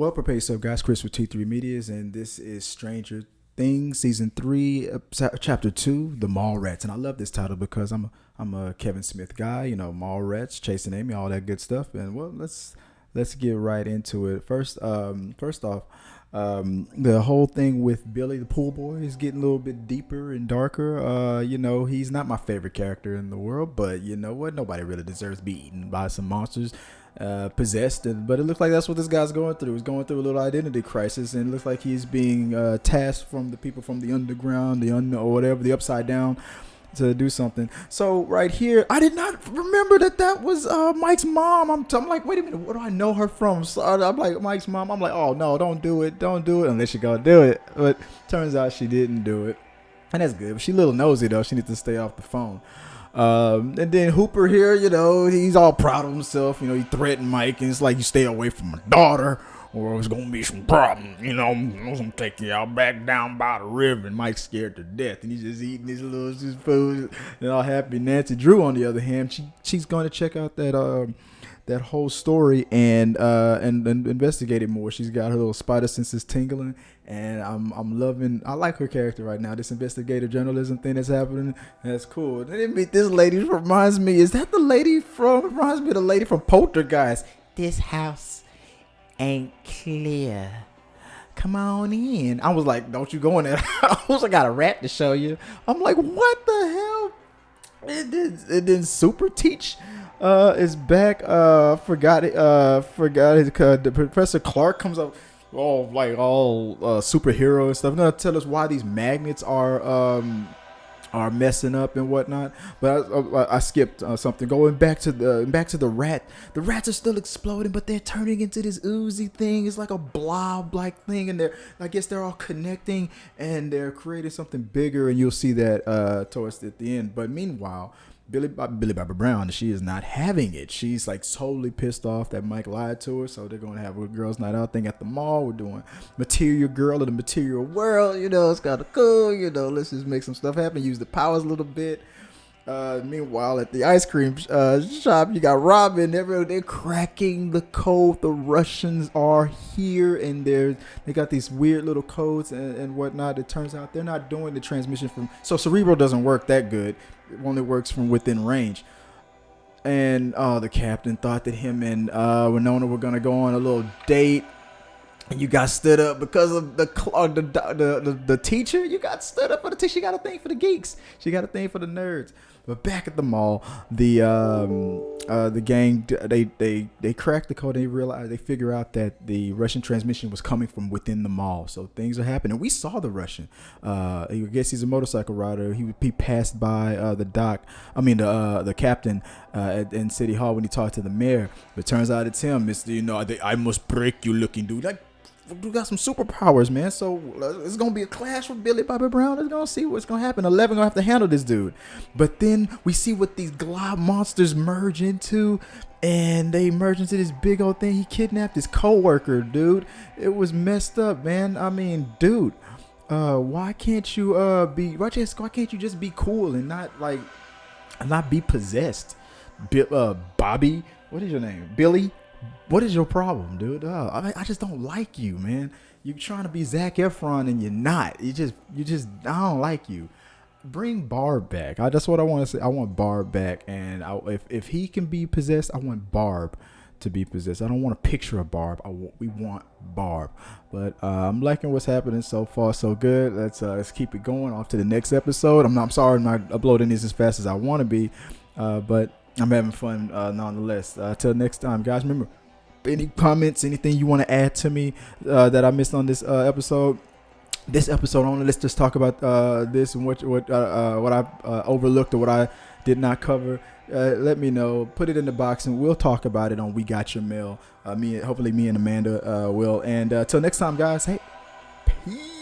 Well, prepare yourself, guys. Chris with T3 Medias, and this is Stranger Things, season 3, chapter 2, The Mall Rats. And I love this title because I'm a Kevin Smith guy. You know, Mall Rats, Chasing Amy, all that good stuff. And well, let's get right into it. First off, the whole thing with Billy the pool boy is getting a little bit deeper and darker. He's not my favorite character in the world, but you know what? Nobody really deserves to be eaten by some monsters, possessed. But it looks like that's what this guy's going through. He's going through a little identity crisis, and it looks like he's being tasked from the people from the underground, or whatever, the upside down, to do something. So right here, I did not remember that was Mike's mom. I'm like, wait a minute, what do I know her from? So I'm like, Mike's mom. I'm like, oh no, don't do it unless you're gonna do it. But turns out she didn't do it, and that's good. But she a little nosy though. She needs to stay off the phone. And then Hooper here, he's all proud of himself. He threatened Mike, and it's like, you stay away from my daughter, or it's gonna be some problems. I'm gonna take you out back down by the river. And Mike's scared to death, and he's just eating his little food and all happy. Nancy Drew, on the other hand, she's going to check out that whole story and investigate it more. She's got her little spider senses tingling, and I like her character right now. This investigative journalism thing that's happening, that's cool. And then meet this lady. Reminds me of the lady from Poltergeist. This house ain't clear. Come on in. I was like, don't you go in there. I got a rat to show you. I'm like, what the hell? It didn't super teach. Is back. Forgot it. The Professor Clark comes up, all superhero and stuff. Gonna tell us why these magnets are messing up and whatnot. But I skipped something. Going back to the rat. The rats are still exploding, but they're turning into this oozy thing. It's like a blob-like thing, and I guess they're all connecting, and they're creating something bigger. And you'll see that towards at the end. But meanwhile, Billy Bobby Brown, she is not having it. She's like totally pissed off that Mike lied to her. So they're going to have a girls' night out thing at the mall. We're doing material girl in the material world. It's kind of cool. Let's just make some stuff happen. Use the powers a little bit. Meanwhile, at the ice cream shop, you got Robin. They're cracking the code. The Russians are here, and they got these weird little codes and whatnot. It turns out they're not doing the transmission so Cerebro doesn't work that good. It only works from within range. And the captain thought that him and Winona were gonna go on a little date. And you got stood up because of the teacher. You got stood up for the teacher. She got a thing for the geeks. She got a thing for the nerds. But back at the mall, the gang, they crack the code. They figure out that the Russian transmission was coming from within the mall. So things are happening. We saw the Russian. I guess he's a motorcycle rider. He passed by the captain in City Hall when he talked to the mayor. But it turns out it's him. It's I must break you looking dude. Like, you got some superpowers, man. So it's gonna be a clash with Billy Bobby Brown. It's gonna see what's gonna happen. 11 gonna have to handle this dude. But then we see what these glob monsters merge into, and they merge into this big old thing. He kidnapped his coworker, dude. It was messed up, man. I mean, dude, why can't you why can't you just be cool and not be possessed? Bobby, what is your name? Billy. What is your problem, dude? I just don't like you, man. You're trying to be Zac Efron and you're not. I don't like you. Bring Barb back. That's what I want to say. I want Barb back, and if he can be possessed, I want Barb to be possessed. I don't want a picture of Barb. We want Barb. But I'm liking what's happening so far. So good. Let's keep it going. Off to the next episode. I'm sorry I'm not uploading this as fast as I want to be, but I'm having fun nonetheless. Till next time, guys. Remember, any comments, anything you want to add to me that I missed on this episode? This episode only. Let's just talk about this and what I overlooked or what I did not cover. Let me know. Put it in the box, and we'll talk about it on We Got Your Mail. Hopefully me and Amanda will. And till next time, guys. Hey, peace.